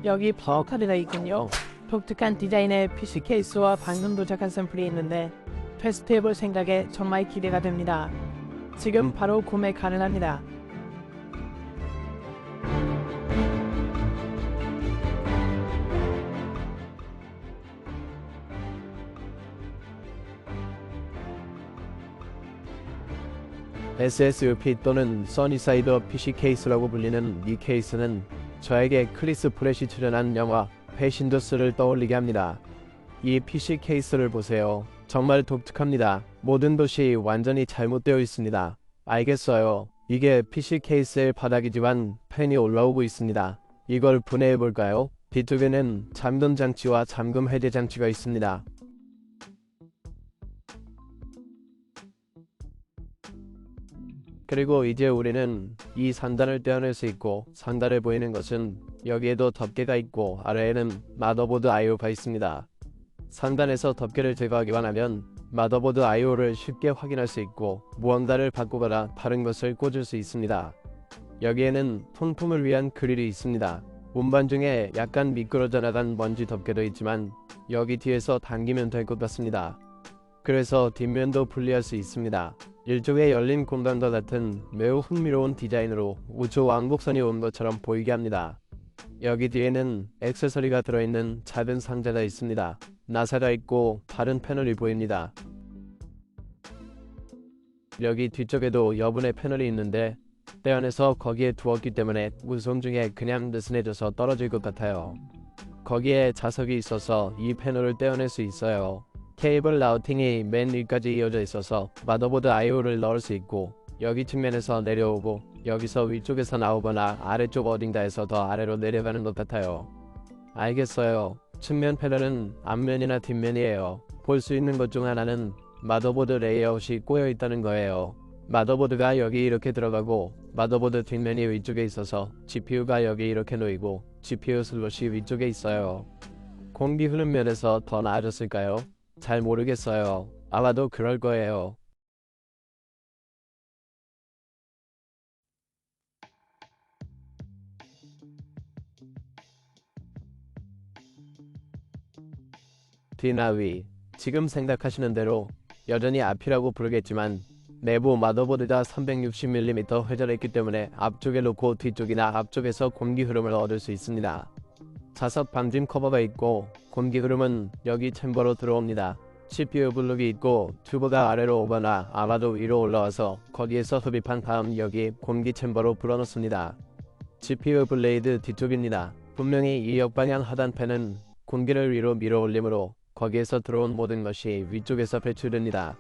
여기 파워카드가 있군요. 독특한 디자인의 PC 케이스와 방금 도착한 샘플이 있는데 테스트해볼 생각에 정말 기대가 됩니다. 지금 바로 구매 가능합니다. SSUP 또는 써니사이드 PC 케이스라고 불리는 이 케이스는 저에게 크리스 프렛이 출연한 영화 패신더스를 떠올리게 합니다. 이 PC 케이스를 보세요. 정말 독특합니다. 모든 것이 완전히 잘못되어 있습니다. 알겠어요. 이게 PC 케이스의 바닥이지만 펜이 올라오고 있습니다. 이걸 분해해볼까요? 뒤쪽에는 잠금 장치와 잠금 해제 장치가 있습니다. 그리고 이제 우리는 이 상단을 떼어낼 수 있고, 상단에 보이는 것은 여기에도 덮개가 있고 아래에는 마더보드 I/O가 있습니다. 상단에서 덮개를 제거하기만 하면 마더보드 I/O를 쉽게 확인할 수 있고 무언가를 바꾸거나 다른 것을 꽂을 수 있습니다. 여기에는 통풍을 위한 그릴이 있습니다. 운반 중에 약간 미끄러져 나간 먼지 덮개도 있지만 여기 뒤에서 당기면 될 것 같습니다. 그래서 뒷면도 분리할 수 있습니다. 일종의 열린 공간과 같은 매우 흥미로운 디자인으로 우주 왕복선이 온 것처럼 보이게 합니다. 여기 뒤에는 액세서리가 들어있는 작은 상자가 있습니다. 나사가 있고 다른 패널이 보입니다. 여기 뒤쪽에도 여분의 패널이 있는데 떼어내서 거기에 두었기 때문에 운송 중에 그냥 느슨해져서 떨어질 것 같아요. 거기에 자석이 있어서 이 패널을 떼어낼 수 있어요. 케이블 라우팅이 맨 위까지 이어져 있어서 마더보드 I/O를 넣을 수 있고 여기 측면에서 내려오고 여기서 위쪽에서 나오거나 아래쪽 어딘가에서 더 아래로 내려가는 것 같아요. 알겠어요. 측면 패널은 앞면이나 뒷면이에요. 볼 수 있는 것 중 하나는 마더보드 레이아웃이 꼬여 있다는 거예요. 마더보드가 여기 이렇게 들어가고 마더보드 뒷면이 위쪽에 있어서 GPU가 여기 이렇게 놓이고 GPU 슬롯이 위쪽에 있어요. 공기 흐름 면에서 더 나아졌을까요? 잘 모르겠어요. 아마도 그럴 거예요. 뒤나위. 지금 생각하시는 대로 여전히 앞이라고 부르겠지만 내부 마더보드가 360mm 회전했기 때문에 앞쪽에 놓고 뒤쪽이나 앞쪽에서 공기 흐름을 얻을 수 있습니다. 자석 방진 커버가 있고 공기 흐름은 여기 챔버로 들어옵니다. CPU 블록이 있고 튜브가 아래로 오거나 아마도 위로 올라와서 거기에서 흡입한 다음 여기 공기 챔버로 불어넣습니다. GPU 블레이드 뒤쪽입니다. 분명히 이 역방향 하단팬은 공기를 위로 밀어 올리므로 거기에서 들어온 모든 것이 위쪽에서 배출됩니다.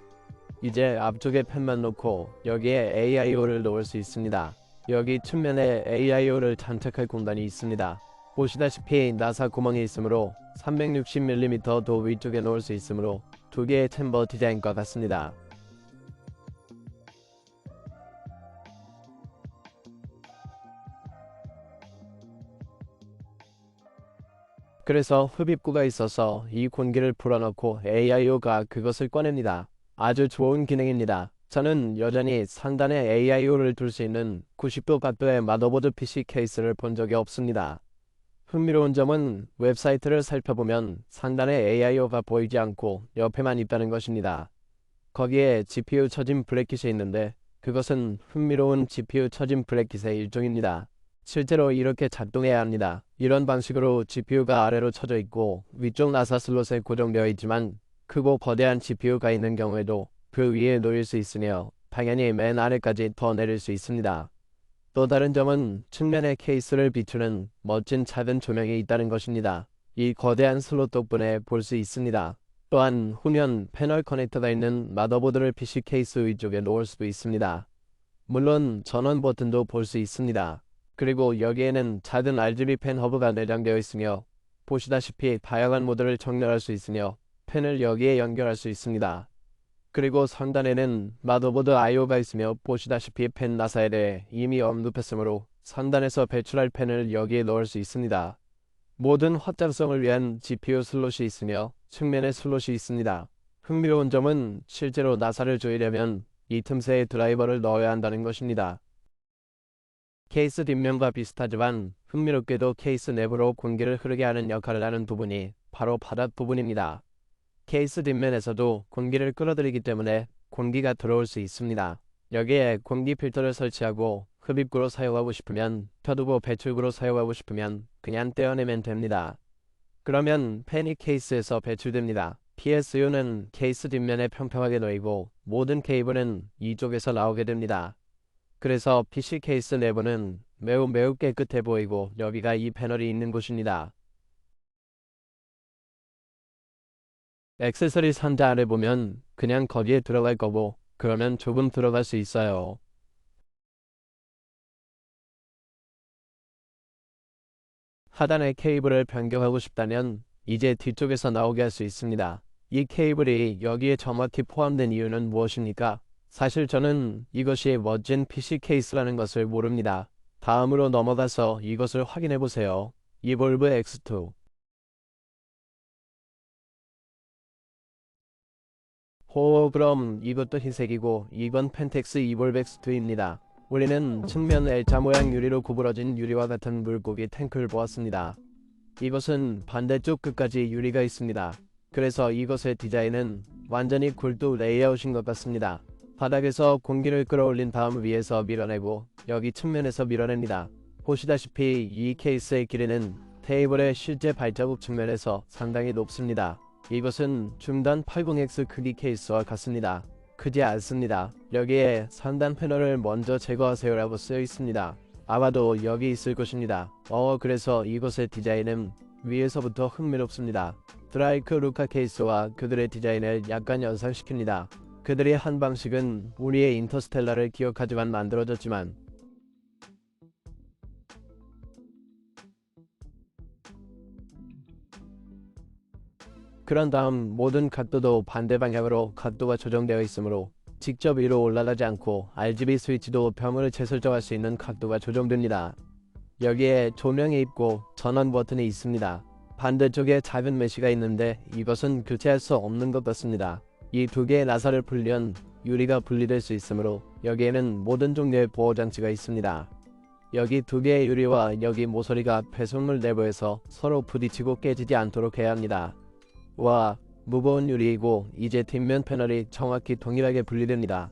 이제 앞쪽에 팬만 놓고 여기에 AIO를 넣을 수 있습니다. 여기 측면에 AIO를 장착할 공간이 있습니다. 보시다시피 나사 구멍이 있으므로 360mm도 위쪽에 놓을 수 있으므로 두 개의 챔버 디자인과 같습니다. 그래서 흡입구가 있어서 이 공기를 불어넣고 AIO가 그것을 꺼냅니다. 아주 좋은 기능입니다. 저는 여전히 상단에 AIO를 둘 수 있는 90도 각도의 마더보드 PC 케이스를 본 적이 없습니다. 흥미로운 점은 웹사이트를 살펴보면 상단에 AIO가 보이지 않고 옆에만 있다는 것입니다. 거기에 GPU 처진 브래킷이 있는데 그것은 흥미로운 GPU 처진 브래킷의 일종입니다. 실제로 이렇게 작동해야 합니다. 이런 방식으로 GPU가 아래로 쳐져 있고 위쪽 나사 슬롯에 고정되어 있지만 크고 거대한 GPU가 있는 경우에도 그 위에 놓일 수 있으며 당연히 맨 아래까지 더 내릴 수 있습니다. 또 다른 점은 측면의 케이스를 비추는 멋진 작은 조명이 있다는 것입니다. 이 거대한 슬롯 덕분에 볼 수 있습니다. 또한 후면 패널 커넥터가 있는 마더보드를 PC 케이스 위쪽에 놓을 수도 있습니다. 물론 전원 버튼도 볼 수 있습니다. 그리고 여기에는 작은 RGB 펜 허브가 내장되어 있으며 보시다시피 다양한 모드를 정렬할 수 있으며 펜을 여기에 연결할 수 있습니다. 그리고 상단에는 마더보드 I/O가 있으며 보시다시피 펜 나사에 대해 이미 언급했으므로 상단에서 배출할 펜을 여기에 넣을 수 있습니다. 모든 확장성을 위한 GPU 슬롯이 있으며 측면에 슬롯이 있습니다. 흥미로운 점은 실제로 나사를 조이려면 이 틈새에 드라이버를 넣어야 한다는 것입니다. 케이스 뒷면과 비슷하지만 흥미롭게도 케이스 내부로 공기를 흐르게 하는 역할을 하는 부분이 바로 바닥 부분입니다. 케이스 뒷면에서도 공기를 끌어들이기 때문에 공기가 들어올 수 있습니다. 여기에 공기 필터를 설치하고 흡입구로 사용하고 싶으면 펴두고 배출구로 사용하고 싶으면 그냥 떼어내면 됩니다. 그러면 팬이 케이스에서 배출됩니다. PSU는 케이스 뒷면에 평평하게 놓이고 모든 케이블은 이쪽에서 나오게 됩니다. 그래서 PC 케이스 내부는 매우 깨끗해 보이고 여기가 이 패널이 있는 곳입니다. 액세서리 상자 아래 보면 그냥 거기에 들어갈 거고 그러면 조금 들어갈 수 있어요. 하단의 케이블을 변경하고 싶다면 이제 뒤쪽에서 나오게 할 수 있습니다. 이 케이블이 여기에 정확히 포함된 이유는 무엇입니까? 사실 저는 이것이 멋진 PC 케이스라는 것을 모릅니다. 다음으로 넘어가서 이것을 확인해 보세요. 이볼브 X2. 그럼 이것도 흰색이고 이건 펜텍스 이볼브 X2입니다. 우리는 측면 L자 모양 유리로 구부러진 유리와 같은 물고기 탱크를 보았습니다. 이것은 반대쪽 끝까지 유리가 있습니다. 그래서 이것의 디자인은 완전히 굴뚝 레이아웃인 것 같습니다. 바닥에서 공기를 끌어올린 다음 위에서 밀어내고 여기 측면에서 밀어냅니다. 보시다시피 이 케이스의 길이는 테이블의 실제 발자국 측면에서 상당히 높습니다. 이것은 중단 80X 크기 케이스와 같습니다. 크지 않습니다. 여기에 상단 패널을 먼저 제거하세요라고 쓰여 있습니다. 아마도 여기 있을 것입니다. 그래서 이것의 디자인은 위에서부터 흥미롭습니다. 드라이크 루카 케이스와 그들의 디자인을 약간 연상시킵니다. 그들이 한 방식은 우리의 인터스텔라를 기억하지만 만들어졌지만 그런 다음 모든 각도도 반대 방향으로 각도가 조정되어 있으므로 직접 위로 올라가지 않고 RGB 스위치도 벼을 재설정할 수 있는 각도가 조정됩니다. 여기에 조명이 있고 전원 버튼이 있습니다. 반대쪽에 작은 메시가 있는데 이것은 교체할 수 없는 것 같습니다. 이 두 개의 나사를 풀면 유리가 분리될 수 있으므로 여기에는 모든 종류의 보호장치가 있습니다. 여기 두 개의 유리와 여기 모서리가 배송물 내부에서 서로 부딪히고 깨지지 않도록 해야 합니다. 와, 무거운 유리이고 이제 뒷면 패널이 정확히 동일하게 분리됩니다.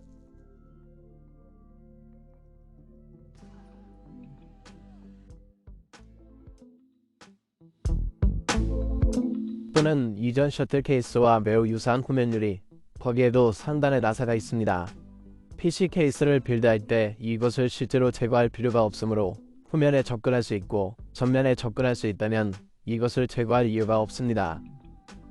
또는 이전 셔틀 케이스와 매우 유사한 후면 유리, 거기에도 상단에 나사가 있습니다. PC 케이스를 빌드할 때 이것을 실제로 제거할 필요가 없으므로 후면에 접근할 수 있고 전면에 접근할 수 있다면 이것을 제거할 이유가 없습니다.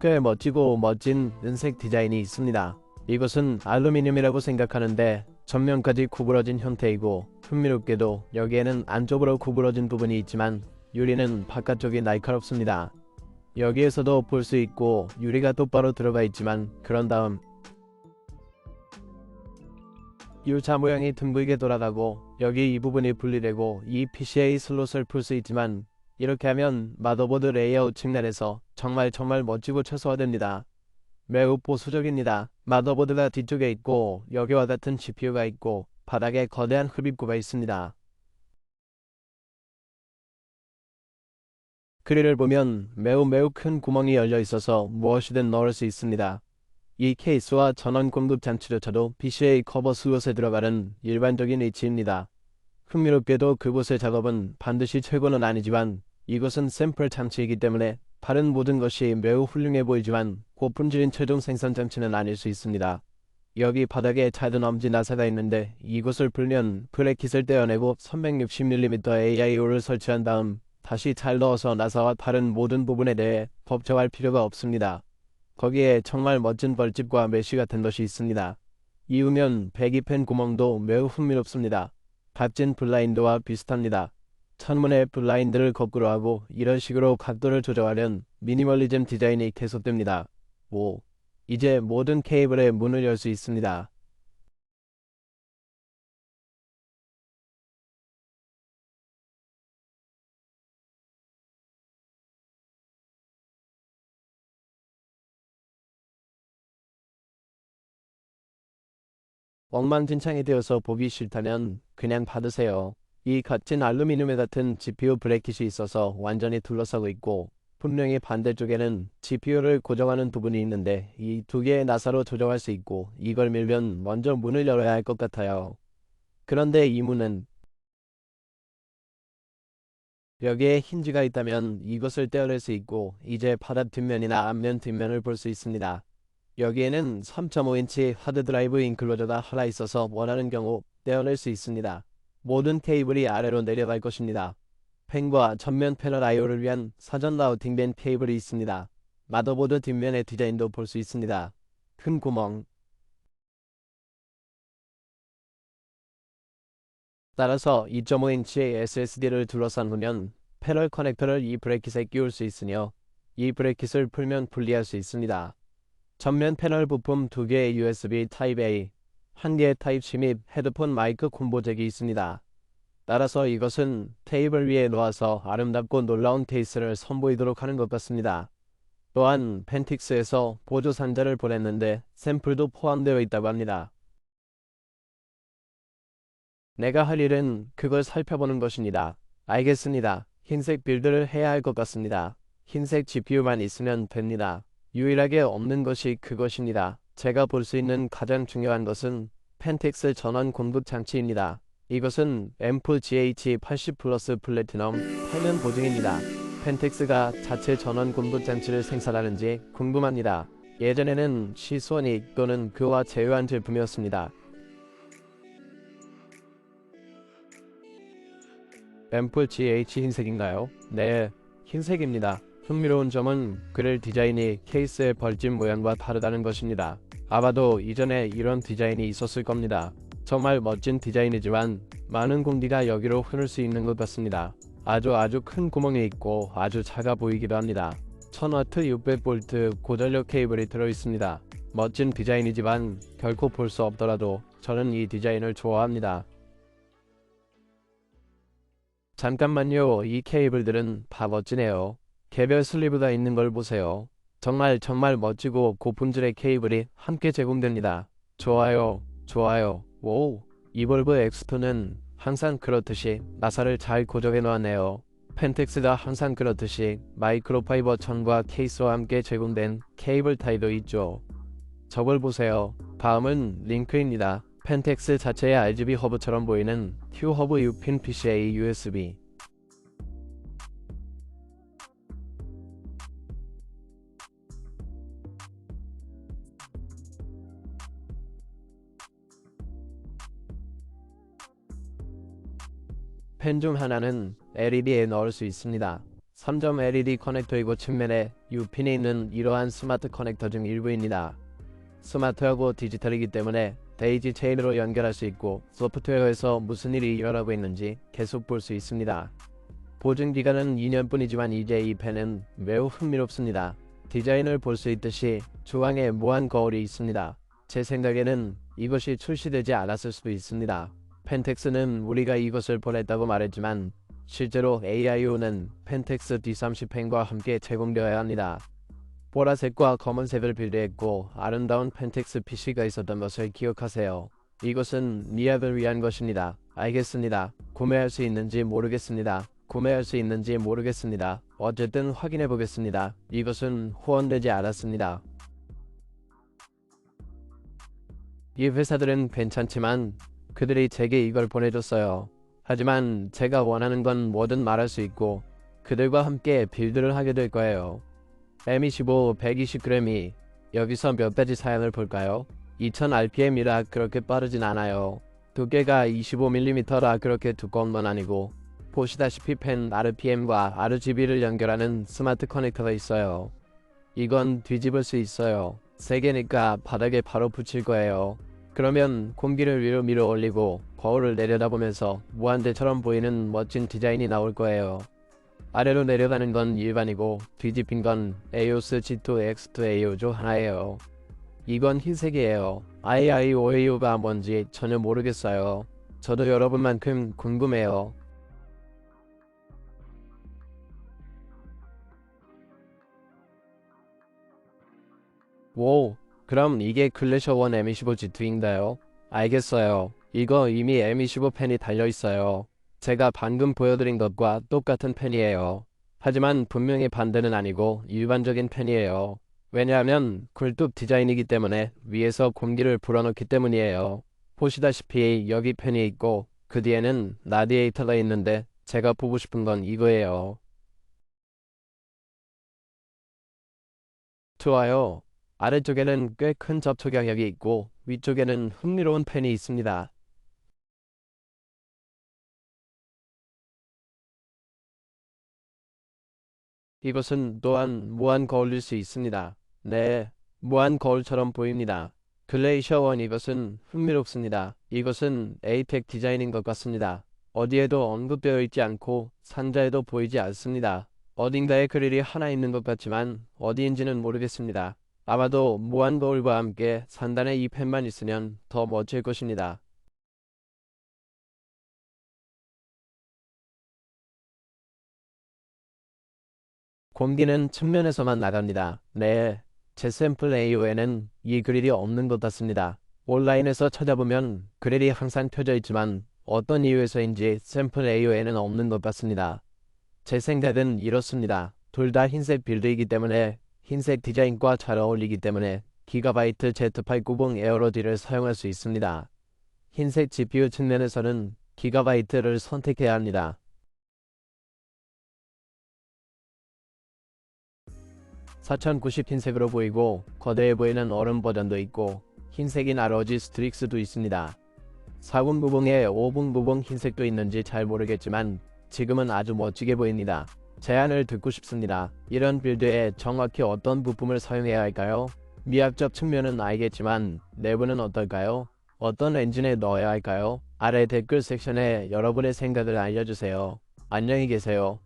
꽤 멋지고 멋진 은색 디자인이 있습니다. 이것은 알루미늄이라고 생각하는데 전면까지 구부러진 형태이고 흥미롭게도 여기에는 안쪽으로 구부러진 부분이 있지만 유리는 바깥쪽이 날카롭습니다. 여기에서도 볼 수 있고 유리가 똑바로 들어가 있지만 그런 다음 U자 모양이 둥글게 돌아가고 여기 이 부분이 분리되고 이 PCA 슬롯을 풀 수 있지만 이렇게 하면 마더보드 레이아웃 측면에서 정말 멋지고 최소화됩니다. 매우 보수적입니다. 마더보드가 뒤쪽에 있고 여기와 같은 GPU가 있고 바닥에 거대한 흡입구가 있습니다. 그릴을 보면 매우 큰 구멍이 열려 있어서 무엇이든 넣을 수 있습니다. 이 케이스와 전원 공급 장치조차도 PCA 커버 슬롯에 들어가는 일반적인 위치입니다. 흥미롭게도 그곳의 작업은 반드시 최고는 아니지만 이것은 샘플 장치이기 때문에 다른 모든 것이 매우 훌륭해 보이지만 고품질인 최종 생산 장치는 아닐 수 있습니다. 여기 바닥에 작은 엄지 나사가 있는데 이곳을 풀면 브레킷을 떼어내고 360mm AIO를 설치한 다음 다시 잘 넣어서 나사와 다른 모든 부분에 대해 걱정할 필요가 없습니다. 거기에 정말 멋진 벌집과 메쉬 같은 것이 있습니다. 이으면 배기팬 구멍도 매우 흥미롭습니다. 값진 블라인드와 비슷합니다. 창문의 블라인드를 거꾸로 하고 이런 식으로 각도를 조정하면 미니멀리즘 디자인이 계속됩니다. 이제 모든 케이블의 문을 열 수 있습니다. 엉망진창이 되어서 보기 싫다면 그냥 받으세요. 이 갇힌 알루미늄에 같은 GPU 브래킷이 있어서 완전히 둘러싸고 있고 분명히 반대쪽에는 GPU를 고정하는 부분이 있는데 이 두 개의 나사로 조정할 수 있고 이걸 밀면 먼저 문을 열어야 할 것 같아요. 그런데 이 문은 여기에 힌지가 있다면 이것을 떼어낼 수 있고 이제 바닥 뒷면이나 앞면 뒷면을 볼 수 있습니다. 여기에는 3.5인치 하드드라이브 인클로저가 하나 있어서 원하는 경우 떼어낼 수 있습니다. 모든 케이블이 아래로 내려갈 것입니다. 펜과 전면 패널 I/O를 위한 사전 라우팅된 케이블이 있습니다. 마더보드 뒷면의 디자인도 볼 수 있습니다. 큰 구멍. 따라서 2.5인치 SSD를 둘러싼 후면 패널 커넥터를 이 브래킷에 끼울 수 있으며 이 브래킷을 풀면 분리할 수 있습니다. 전면 패널 부품 2개의 USB 타입-A, 1개의 타입-C 및 헤드폰 마이크 콤보 잭이 있습니다. 따라서 이것은 테이블 위에 놓아서 아름답고 놀라운 케이스를 선보이도록 하는 것 같습니다. 또한 펜틱스에서 보조 상자를 보냈는데 샘플도 포함되어 있다고 합니다. 내가 할 일은 그걸 살펴보는 것입니다. 알겠습니다. 흰색 빌드를 해야 할 것 같습니다. 흰색 GPU만 있으면 됩니다. 유일하게 없는 것이 그것입니다. 제가 볼 수 있는 가장 중요한 것은 펜틱스 전원 공급 장치입니다. 이것은 앰프 GH80 플러스 플래티넘 패는 보증입니다. 펜틱스가 자체 전원 공급 장치를 생산하는지 궁금합니다. 예전에는 시소닉 또는 그와 제휴한 제품이었습니다. 앰플 GH 흰색인가요? 네, 흰색입니다. 흥미로운 점은 그릴 디자인이 케이스의 벌집 모양과 다르다는 것입니다. 아마도 이전에 이런 디자인이 있었을 겁니다. 정말 멋진 디자인이지만 많은 공기가 여기로 흐를 수 있는 것 같습니다. 아주 큰 구멍이 있고 아주 작아 보이기도 합니다. 1000W 600V 고전력 케이블이 들어있습니다. 멋진 디자인이지만 결코 볼 수 없더라도 저는 이 디자인을 좋아합니다. 잠깐만요. 이 케이블들은 다 멋지네요. 개별 슬리브가 있는 걸 보세요. 정말 멋지고 고품질의 케이블이 함께 제공됩니다. 좋아요. 오, 이 볼브 X2는 항상 그렇듯이 나사를 잘 고정해 놓았네요. 펜텍스가 항상 그렇듯이 마이크로파이버 천과 케이스와 함께 제공된 케이블 타이도 있죠. 저걸 보세요. 다음은 링크입니다. 펜텍스 자체의 RGB 허브처럼 보이는 Q 허브 U핀 PCA USB. 펜 중 하나는 LED에 넣을 수 있습니다. 3점 LED 커넥터이고 측면에 U핀이 있는 이러한 스마트 커넥터 중 일부입니다. 스마트하고 디지털이기 때문에 데이지 체인으로 연결할 수 있고 소프트웨어에서 무슨 일이 일어나고 있는지 계속 볼 수 있습니다. 보증기간은 2년뿐이지만 이제 이 펜은 매우 흥미롭습니다. 디자인을 볼 수 있듯이 주황에 무한 거울이 있습니다. 제 생각에는 이것이 출시되지 않았을 수도 있습니다. 펜텍스는 우리가 이것을 보냈다고 말했지만 실제로 AIO는 펜텍스 D30 펜과 함께 제공되어야 합니다. 보라색과 검은색을 빌드했고 아름다운 펜텍스 PC가 있었던 것을 기억하세요. 이것은 미약을 위한 것입니다. 알겠습니다. 구매할 수 있는지 모르겠습니다. 어쨌든 확인해 보겠습니다. 이것은 후원되지 않았습니다. 이 회사들은 괜찮지만 그들이 제게 이걸 보내줬어요. 하지만 제가 원하는 건 뭐든 말할 수 있고 그들과 함께 빌드를 하게 될 거예요. M25 120g이 여기서 몇 가지 사양을 볼까요? 2000rpm이라 그렇게 빠르진 않아요. 두께가 25mm라 그렇게 두꺼운 건 아니고 보시다시피 펜 RPM과 RGB를 연결하는 스마트 커넥터가 있어요. 이건 뒤집을 수 있어요. 3개니까 바닥에 바로 붙일 거예요. 그러면 공기를 위로 밀어 올리고 거울을 내려다보면서 무한대처럼 보이는 멋진 디자인이 나올 거예요. 아래로 내려가는 건 일반이고 뒤집힌 건 AOS G2 X2 AO 중 하나예요. 이건 흰색이에요. IIOAO가 뭔지 전혀 모르겠어요. 저도 여러분만큼 궁금해요. 오, 그럼 이게 클래셔1 M25 G2인가요? 알겠어요. 이거 이미 M25 펜이 달려있어요. 제가 방금 보여드린 것과 똑같은 펜이에요. 하지만 분명히 반대는 아니고 일반적인 펜이에요. 왜냐하면 굴뚝 디자인이기 때문에 위에서 공기를 불어넣기 때문이에요. 보시다시피 여기 펜이 있고 그 뒤에는 라디에이터가 있는데 제가 보고 싶은 건 이거예요. 좋아요. 아래쪽에는 꽤 큰 접촉 영역이 있고 위쪽에는 흥미로운 펜이 있습니다. 이것은 또한 무한 거울일 수 있습니다. 네, 무한 거울처럼 보입니다. 글레이셔 원 이것은 흥미롭습니다. 이것은 에이펙 디자인인 것 같습니다. 어디에도 언급되어 있지 않고 상자에도 보이지 않습니다. 어딘가에 그릴이 하나 있는 것 같지만 어디인지는 모르겠습니다. 아마도 무한 거울과 함께 상단에 이 펜만 있으면 더 멋질 것입니다. 공기는 측면에서만 나갑니다. 네, 제 샘플 AO에는 이 그릴이 없는 것 같습니다. 온라인에서 찾아보면 그릴이 항상 펴져 있지만 어떤 이유에서인지 샘플 AO에는 없는 것 같습니다. 제 생각은 이렇습니다. 둘 다 흰색 빌드이기 때문에 흰색 디자인과 잘 어울리기 때문에 기가바이트 Z890 에어로디를 사용할 수 있습니다. 흰색 GPU 측면에서는 기가바이트를 선택해야 합니다. 4090 흰색으로 보이고 거대해 보이는 얼음 버전도 있고 흰색인 ROG 스트릭스도 있습니다. 4090에 5090 흰색도 있는지 잘 모르겠지만 지금은 아주 멋지게 보입니다. 제안을 듣고 싶습니다. 이런 빌드에 정확히 어떤 부품을 사용해야 할까요? 미학적 측면은 알겠지만 내부는 어떨까요? 어떤 엔진에 넣어야 할까요? 아래 댓글 섹션에 여러분의 생각을 알려주세요. 안녕히 계세요.